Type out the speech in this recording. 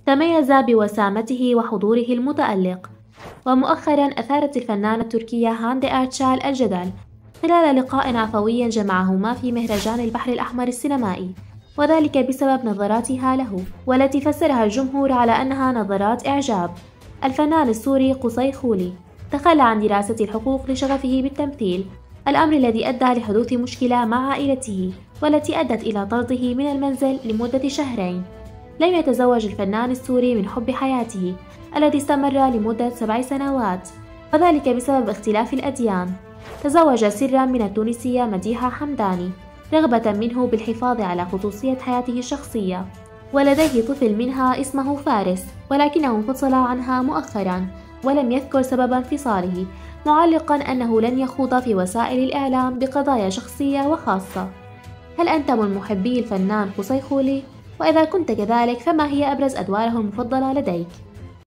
تميز بوسامته وحضوره المتألق. ومؤخرا أثارت الفنانة التركية هاندي أرتشال الجدل خلال لقاء عفوي جمعهما في مهرجان البحر الأحمر السينمائي، وذلك بسبب نظراتها له والتي فسرها الجمهور على أنها نظرات إعجاب. الفنان السوري قصي خولي تخلى عن دراسة الحقوق لشغفه بالتمثيل، الأمر الذي أدى لحدوث مشكلة مع عائلته والتي أدت إلى طرده من المنزل لمدة شهرين. لم يتزوج الفنان السوري من حب حياته الذي استمر لمدة 7 سنوات، وذلك بسبب اختلاف الأديان. تزوج سرا من التونسية مديحة حمداني رغبة منه بالحفاظ على خصوصية حياته الشخصية، ولديه طفل منها اسمه فارس، ولكنه انفصل عنها مؤخرا ولم يذكر سبب انفصاله، معلقا أنه لن يخوض في وسائل الإعلام بقضايا شخصية وخاصة. هل أنت من محبي الفنان قصي خولي؟ وإذا كنت كذلك فما هي أبرز أدواره المفضلة لديك؟